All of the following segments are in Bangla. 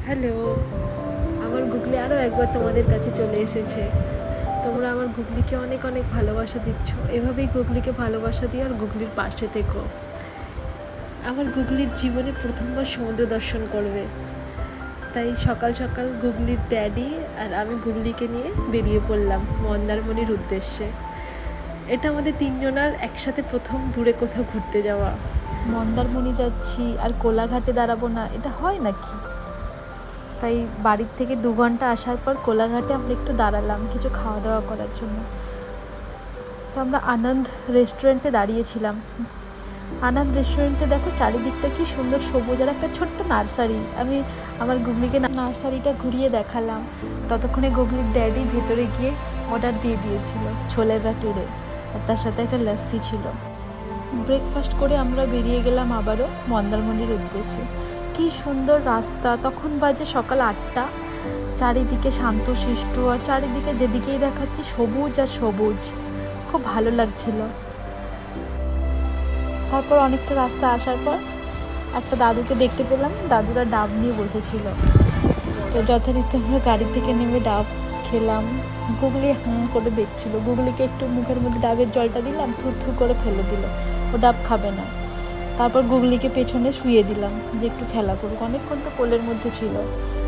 হ্যালো, আমার গুগলি আরও একবার তোমাদের কাছে চলে এসেছে। তোমরা আমার গুগলিকে অনেক অনেক ভালোবাসা দিচ্ছ। এভাবেই গুগলিকে ভালোবাসা দিও আর গুগলির পাশে থেকো। আমার গুগলির জীবনে প্রথমবার সমুদ্র দর্শন করবে, তাই সকাল সকাল গুগলির ড্যাডি আর আমি গুগলিকে নিয়ে বেরিয়ে পড়লাম মন্দারমণির উদ্দেশ্যে। এটা আমাদের তিনজনার একসাথে প্রথম দূরে কোথাও ঘুরতে যাওয়া। মন্দারমণি যাচ্ছি আর কোলাঘাটে দাঁড়াবো না, এটা হয় নাকি? তাই বাড়ির থেকে 2 ঘন্টা আসার পর কোলাঘাটে আমরা একটু দাঁড়ালাম কিছু খাওয়া দাওয়া করার জন্য। তো আমরা আনন্দ রেস্টুরেন্টে দাঁড়িয়েছিলাম। আনন্দ রেস্টুরেন্টে দেখো চারিদিকটা কি সুন্দর সবুজ আর একটা ছোট্ট নার্সারি। আমি আমার গুগলিকে নার্সারিটা ঘুরিয়ে দেখালাম। ততক্ষণে গুগলির ড্যাডি ভেতরে গিয়ে অর্ডার দিয়ে দিয়েছিল ছোলে ভাটুরে, আর তার সাথে একটা লস্যি ছিল। ব্রেকফাস্ট করে আমরা বেরিয়ে গেলাম আবারও মন্দারমণির উদ্দেশ্যে। কি সুন্দর রাস্তা, তখন বাজে সকাল 8টা। চারিদিকে শান্তশিষ্ট আর চারিদিকে যেদিকেই দেখাচ্ছি সবুজ আর সবুজ, খুব ভালো লাগছিল। তারপর অনেকটা রাস্তা আসার পর একটা দাদুকে দেখতে পেলাম, দাদুরা ডাব নিয়ে বসেছিল। তো যথারীতি আমরা গাড়ি থেকে নেমে ডাব খেলাম। গুগলি করে দেখছিল, গুগলিকে একটু মুখের মধ্যে ডাবের জলটা দিলাম, থু থু করে ফেলে দিল, ও ডাব খাবে না। তারপর গুগলিকে পেছনে শুয়ে দিলাম যে একটু খেলা করুক, অনেকক্ষণ তো কোলের মধ্যে ছিল।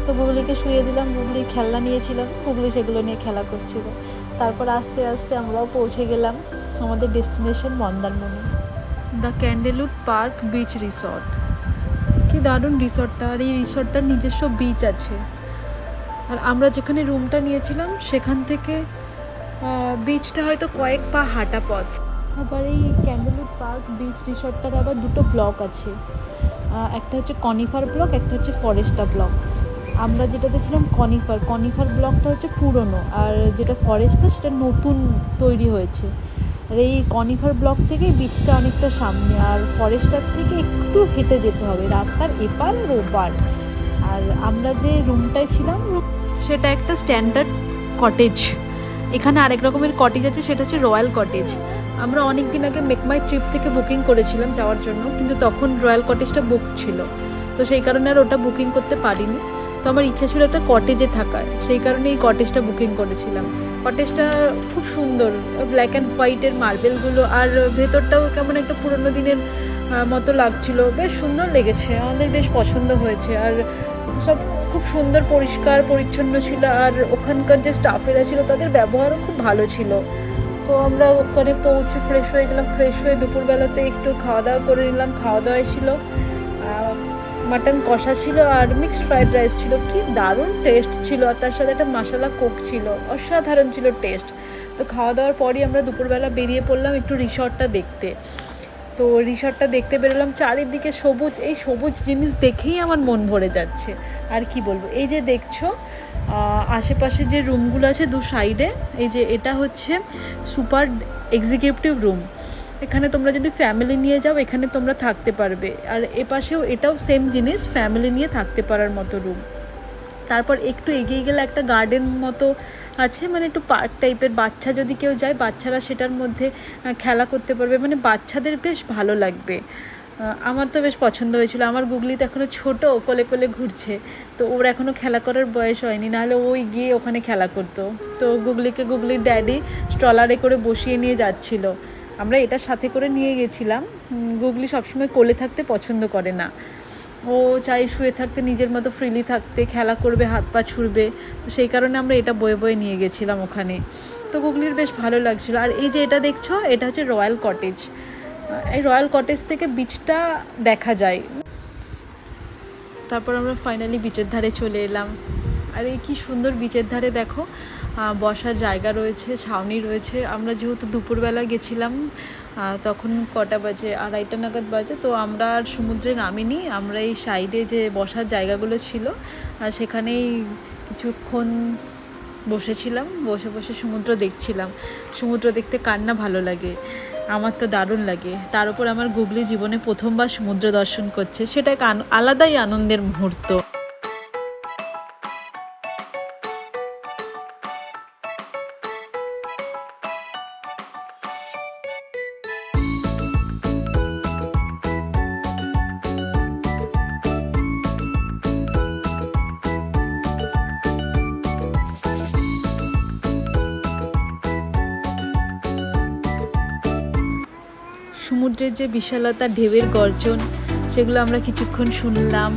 তো গুগলিকে শুয়ে দিলাম, গুগলি খেলনা নিয়েছিলাম, গুগলি সেগুলো নিয়ে খেলা করছিল। তারপর আস্তে আস্তে আমরাও পৌঁছে গেলাম আমাদের destination Mandarmani. The Candlewood park beach resort. কি দারুণ রিসর্টটা, আর এই রিসর্টটার নিজস্ব বিচ আছে। আর আমরা যেখানে রুমটা নিয়েছিলাম সেখান থেকে বিচটা হয়তো কয়েক পা হাঁটা পথ। আবার এই ক্যান্ডেলউড পার্ক বিচ রিসর্টটার আবার 2টো ব্লক আছে, একটা হচ্ছে কনিফার ব্লক, একটা হচ্ছে ফরেস্টা ব্লক। আমরা যেটাতে ছিলাম কনিফার ব্লকটা হচ্ছে পুরনো, আর যেটা ফরেস্টটা সেটা নতুন তৈরি হয়েছে। আর এই কনিফার ব্লক থেকে বিচটা অনেকটা সামনে, আর ফরেস্টার থেকে একটু হেঁটে যেতে হবে, রাস্তার এপার আর ওপার। আর আমরা যে রুমটায় ছিলাম সেটা একটা স্ট্যান্ডার্ড কটেজ। এখানে আরেক রকমের কটেজ আছে, সেটা হচ্ছে রয়্যাল কটেজ। আমরা অনেক দিন আগে মেক মাই ট্রিপ থেকে বুকিং করেছিলাম যাওয়ার জন্য, কিন্তু তখন রয়্যাল কটেজটা বুক ছিল, তো সেই কারণে আর ওটা বুকিং করতে পারিনি। তো আমার ইচ্ছা ছিল একটা কটেজে থাকার, সেই কারণে এই কটেজটা বুকিং করেছিলাম। কটেজটা খুব সুন্দর, ব্ল্যাক অ্যান্ড হোয়াইটের মার্বেলগুলো, আর ভেতরটাও কেমন একটা পুরোনো দিনের মতো লাগছিল, বেশ সুন্দর লেগেছে, আমাদের বেশ পছন্দ হয়েছে। আর সব খুব সুন্দর পরিষ্কার পরিচ্ছন্ন ছিল, আর ওখানকার যে স্টাফেরা ছিল তাদের ব্যবহারও খুব ভালো ছিল। তো আমরা ওখানে পৌঁছে ফ্রেশ হয়ে গেলাম, ফ্রেশ হয়ে দুপুরবেলাতে একটু খাওয়া দাওয়া করে নিলাম। খাওয়া দাওয়ায় ছিল মাটন কষা ছিল আর মিক্সড ফ্রাইড রাইস ছিল, কি দারুণ টেস্ট ছিল, আর তার সাথে একটা মশলা কোক ছিল, অসাধারণ ছিল টেস্ট। তো খাওয়া দাওয়ার পরই আমরা দুপুরবেলা বেরিয়ে পড়লাম একটু রিসর্টটা দেখতে। তো রিসর্টটা দেখতে বেরোলাম, চারিদিকে সবুজ, এই সবুজ জিনিস দেখেই আমার মন ভরে যাচ্ছে। আর কি বলবো, এই যে দেখছো আশেপাশে যে রুমগুলো আছে দু সাইডে, এই যে এটা হচ্ছে সুপার এক্সিকিউটিভ রুম। এখানে তোমরা যদি ফ্যামিলি নিয়ে যাও এখানে তোমরা থাকতে পারবে, আর এপাশেও এটাও সেম জিনিস, ফ্যামিলি নিয়ে থাকতে পারার মতো রুম। তারপর একটু এগিয়ে গেলে একটা গার্ডেন মতো আছে, মানে একটু পার্ক টাইপের, বাচ্চা যদি কেউ যায় বাচ্চারা সেটার মধ্যে খেলা করতে পারবে, মানে বাচ্চাদের বেশ ভালো লাগবে। আমার তো বেশ পছন্দ হয়েছিল। আমার গুগলি তো এখনও ছোটো, কোলে কোলে ঘুরছে, তো ওর এখনও খেলা করার বয়স হয়নি, নাহলে ওই গিয়ে ওখানে খেলা করতো। তো গুগলির ড্যাডি স্ট্রলারে করে বসিয়ে নিয়ে যাচ্ছিল, আমরা এটা সাথে করে নিয়ে গেছিলাম। গুগলি সবসময় কোলে থাকতে পছন্দ করে না, ও চাই শুয়ে থাকতে, নিজের মতো ফ্রিলি থাকতে, খেলা করবে, হাত পা ছুড়বে, তো সেই কারণে আমরা এটা বয়ে বয়ে নিয়ে গেছিলাম ওখানে। তো গুগলির বেশ ভালো লাগছিলো। আর এই যে এটা দেখছো, এটা হচ্ছে রয়্যাল কটেজ। এই রয়্যাল কটেজ থেকে বিচটা দেখা যায়। তারপর আমরা ফাইনালি বিচের ধারে চলে এলাম। আর এই কী সুন্দর বিচের ধারে দেখো বসার জায়গা রয়েছে, ছাউনি রয়েছে। আমরা যেহেতু দুপুরবেলা গেছিলাম, তখন কটা বাজে, 2:30 নাগাদ বাজে, তো আমরা আর সমুদ্রে নামিনি। আমরা এই সাইডে যে বসার জায়গাগুলো ছিল সেখানেই কিছুক্ষণ বসেছিলাম, বসে বসে সমুদ্র দেখছিলাম। সমুদ্র দেখতে কার না ভালো লাগে, আমার তো দারুণ লাগে। তার উপর আমার গুগলি জীবনে প্রথমবার সমুদ্র দর্শন করছে, সেটা এক আলাদাই আনন্দের মুহূর্ত। সমুদ্রের যে বিশালতা, ঢেউয়ের গর্জন, সেগুলো আমরা কিছুক্ষণ শুনলাম,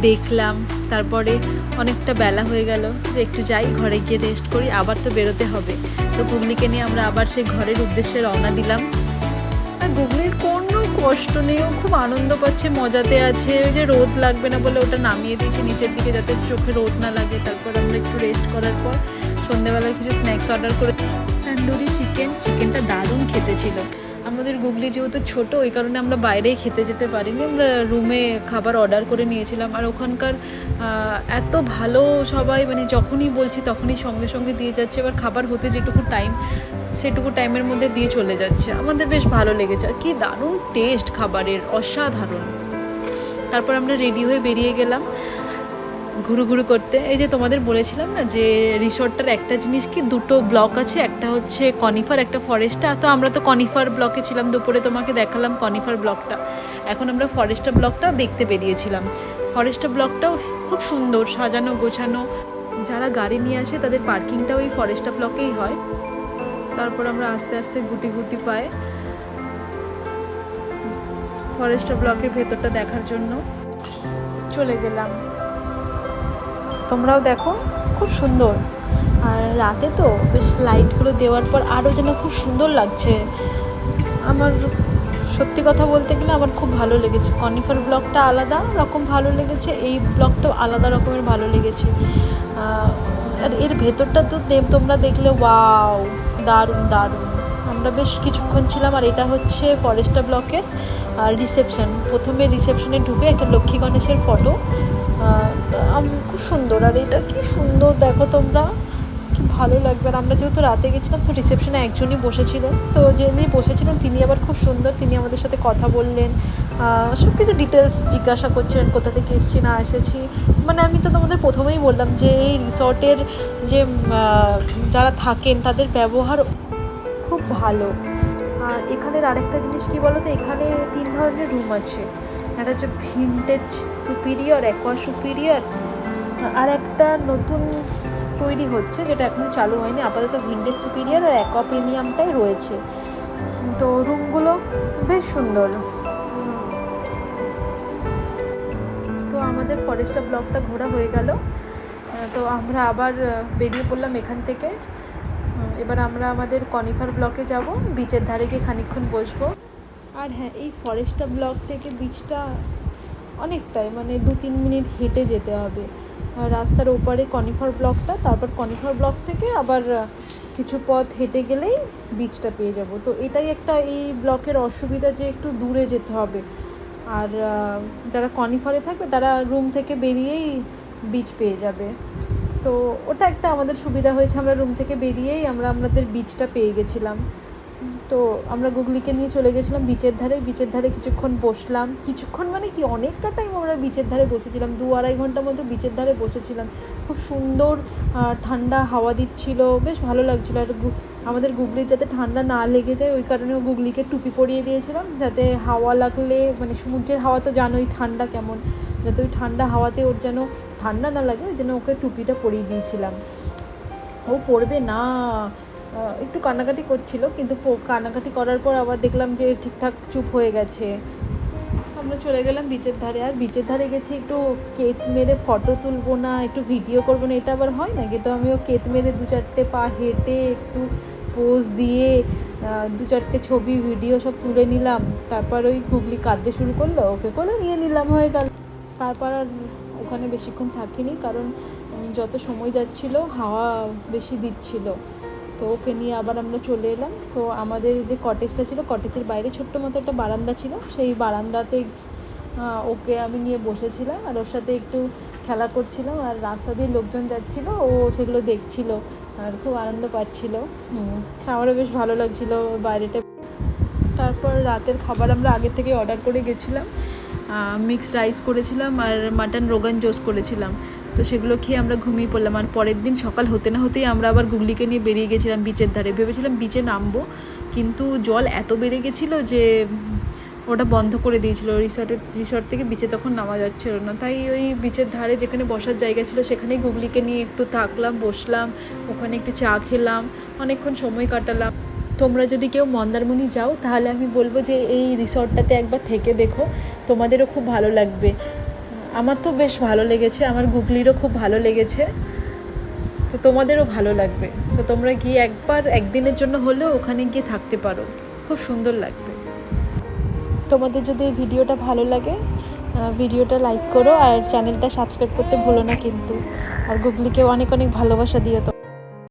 দেখলাম। তারপরে অনেকটা বেলা হয়ে গেল যে একটু যাই, ঘরে গিয়ে রেস্ট করি, আবার তো বেরোতে হবে। তো গুগলিকে নিয়ে আমরা আবার সেই ঘরের উদ্দেশ্যে রওনা দিলাম। আর গুগলির কোনো কষ্ট নেই, ও খুব আনন্দ পাচ্ছে, মজাতে আছে। ওই যে রোদ লাগবে না বলে ওটা নামিয়ে দিয়েছি নিচের দিকে, যাতে চোখে রোদ না লাগে। তারপর আমরা একটু রেস্ট করার পর সন্ধ্যেবেলায় কিছু স্ন্যাক্স অর্ডার করে, তন্দুরি চিকেনটা দারুণ খেতে ছিল। আমাদের গুগলি যেহেতু ছোট, ওই কারণে আমরা বাইরেই খেতে যেতে পারিনি, আমরা রুমে খাবার অর্ডার করে নিয়েছিলাম। আর ওখানকার এত ভালো সবাই, মানে যখনই বলছি তখনই সঙ্গে সঙ্গে দিয়ে যাচ্ছে। এবার খাবার হতে যেটুকু টাইম, সেটুকু টাইমের মধ্যে দিয়ে চলে যাচ্ছে। আমাদের বেশ ভালো লেগেছে। আর কি দারুণ টেস্ট খাবারের, অসাধারণ। তারপর আমরা রেডি হয়ে বেরিয়ে গেলাম ঘুরু করতে। এই যে তোমাদের বলেছিলাম না যে রিসর্টটার একটা জিনিস কি, দুটো ব্লক আছে, একটা হচ্ছে কনিফার, একটা ফরেস্টটা। তো আমরা তো কনিফার ব্লকে ছিলাম, দুপুরে তোমাকে দেখালাম কনিফার ব্লকটা। এখন আমরা ফরেস্টটা ব্লকটা দেখতে বেরিয়েছিলাম। ফরেস্টটা ব্লকটাও খুব সুন্দর, সাজানো গোছানো। যারা গাড়ি নিয়ে আসে তাদের পার্কিংটাও এই ফরেস্টটা ব্লকেই হয়। তারপর আমরা আস্তে আস্তে গুটি গুটি পায়ে ফরেস্টটা ব্লকের ভেতরটা দেখার জন্য চলে গেলাম। তোমরাও দেখো, খুব সুন্দর। আর রাতে তো বেশ লাইটগুলো দেওয়ার পর আরও যেন খুব সুন্দর লাগছে। আমার সত্যি কথা বলতে গেলে আমার খুব ভালো লেগেছে। কনিফার ব্লকটা আলাদা রকম ভালো লেগেছে, এই ব্লকটাও আলাদা রকমের ভালো লেগেছে। আর এর ভেতরটা তো তোমরা দেখলে ওয়াও, দারুণ দারুণ। আমরা বেশ কিছুক্ষণ ছিলাম। আর এটা হচ্ছে ফরেস্টটা ব্লকের রিসেপশন। প্রথমে রিসেপশনে ঢুকে একটা লক্ষ্মী গণেশের ফটো, খুব সুন্দর। আর এটা কি সুন্দর দেখো তোমরা, কি ভালো লাগবে। আর আমরা যেহেতু রাতে গেছিলাম, তো রিসেপশনে একজনই বসেছিলেন। তো যিনি বসেছিলেন তিনি আবার খুব সুন্দর, তিনি আমাদের সাথে কথা বললেন, সব কিছু ডিটেলস জিজ্ঞাসা করছিলেন, কোথা থেকে এসেছি না এসেছি। মানে আমি তো তোমাদের প্রথমেই বললাম যে এই রিসর্টের যে যারা থাকেন তাদের ব্যবহার খুব ভালো। আর এখানের আরেকটা জিনিস কি বলো তো, এখানে 3 ধরনের রুম আছে। একটা হচ্ছে ভিনটেজ সুপিরিয়র, অ্যাকোয়া সুপিরিয়র, আর একটা নতুন তৈরি হচ্ছে যেটা এখনও চালু হয়নি। আপাতত ভিনটেজ সুপিরিয়র আর অ্যাকোয়া প্রিমিয়ামটাই রয়েছে। তো রুমগুলো বেশ সুন্দর। তো আমাদের ফরেস্টটা ব্লকটা ঘোরা হয়ে গেল। তো আমরা আবার বেরিয়ে পড়লাম এখান থেকে। এবার আমরা আমাদের কনিফার ব্লকে যাব, বিচের ধারে গিয়ে খানিকক্ষণ বসবো। আর হ্যাঁ, এই ফরেস্টটা ব্লক থেকে বিচটা অনেকটাই, মানে 2-3 মিনিট হেঁটে যেতে হবে। রাস্তার ওপারে কনিফার ব্লকটা, তারপর কনিফার ব্লক থেকে আবার কিছু পথ হেঁটে গেলেই বিচটা পেয়ে যাব। তো এটাই একটা এই ব্লকের অসুবিধা, যে একটু দূরে যেতে হবে। আর যারা কনিফারে থাকবে তারা রুম থেকে বেরিয়েই বিচ পেয়ে যাবে। তো ওটা একটা আমাদের সুবিধা হয়েছে, আমরা রুম থেকে বেরিয়েই আমাদের বিচটা পেয়ে গেছিলাম। তো আমরা গুগলিকে নিয়ে চলে গেছিলাম বিচের ধারে কিছুক্ষণ বসলাম। কিছুক্ষণ মানে কি, অনেকটা টাইম আমরা বিচের ধারে বসেছিলাম, 2-2.5 ঘন্টার মতো বিচের ধারে বসেছিলাম। খুব সুন্দর ঠান্ডা হাওয়া দিচ্ছিল, বেশ ভালো লাগছিলো। আর আমাদের গুগলির যাতে ঠান্ডা না লেগে যায় ওই কারণেও গুগলিকে টুপি পরিয়ে দিয়েছিলাম, যাতে হাওয়া লাগলে, মানে সমুদ্রের হাওয়া তো জানোই ঠান্ডা কেমন, যাতে ওই ঠান্ডা হাওয়াতে ওর যেন ঠান্ডা না লাগে, ওই জন্য ওকে টুপিটা পরিয়ে দিয়েছিলাম। ও পরবে না, একটু কান্নাকাটি করছিল, কিন্তু কান্নাকাটি করার পর আবার দেখলাম যে ঠিকঠাক চুপ হয়ে গেছে। আমরা চলে গেলাম বিচের ধারে। আর বিচের ধারে গেছি, একটু কেত মেরে ফটো তুলবো না, একটু ভিডিও করবো না, এটা আবার হয় নাকি? তো আমিও কেত মেরে 2-4টে পা হেঁটে একটু পোজ দিয়ে 2-4টে ছবি ভিডিও সব তুলে নিলাম। তারপর ওই গুগলি কাঁদতে শুরু করলো, ওকে কোলে নিয়ে নিলাম, হয়ে গেল। তারপর আর ওখানে বেশিক্ষণ থাকিনি, কারণ যত সময় যাচ্ছিল হাওয়া বেশি দিচ্ছিল। তো ওকে নিয়ে আবার আমরা চলে এলাম। তো আমাদের যে কটেজটা ছিল, কটেজের বাইরে ছোট্ট মতো একটা বারান্দা ছিল, সেই বারান্দাতে ওকে আমি নিয়ে বসেছিলাম আর ওর সাথে একটু খেলা করছিলাম। আর রাস্তা দিয়ে লোকজন যাচ্ছিলো, ও সেগুলো দেখছিল আর খুব আনন্দ পাচ্ছিল। আমারও বেশ ভালো লাগছিল বাইরেটা। তারপর রাতের খাবার আমরা আগের থেকে অর্ডার করে গেছিলাম, মিক্সড রাইস করেছিলাম আর মাটন রোগান জোশ করেছিলাম। তো সেগুলো খেয়ে আমরা ঘুমিয়ে পড়লাম। আর পরের দিন সকাল হতে না হতেই আমরা আবার গুগলিকে নিয়ে বেরিয়ে গেছিলাম বিচের ধারে। ভেবেছিলাম বিচে নামবো, কিন্তু জল এত বেড়ে গেছিলো যে ওটা বন্ধ করে দিয়েছিল। রিসর্ট থেকে বিচে তখন নামা যাচ্ছিল না, তাই ওই বিচের ধারে যেখানে বসার জায়গা ছিল সেখানেই গুগলিকে নিয়ে একটু থাকলাম, বসলাম, ওখানে একটু চা খেলাম, অনেকক্ষণ সময় কাটালাম। তোমরা যদি কেউ মন্দারমণি যাও তাহলে আমি বলবো যে এই রিসর্টটাতে একবার থেকে দেখো, তোমাদেরও খুব ভালো লাগবে। আমার তো বেশ ভালো লেগেছে, আমার গুগলিরও খুব ভালো লেগেছে, তো তোমাদেরও ভালো লাগবে। তো তোমরা গিয়ে একবার একদিনের জন্য হলেও ওখানে গিয়ে থাকতে পারো, খুব সুন্দর লাগবে। তোমাদের যদি এই ভিডিওটা ভালো লাগে ভিডিওটা লাইক করো আর চ্যানেলটা সাবস্ক্রাইব করতে ভুলো না কিন্তু। আর গুগলিকে অনেক অনেক ভালোবাসা দিও তো।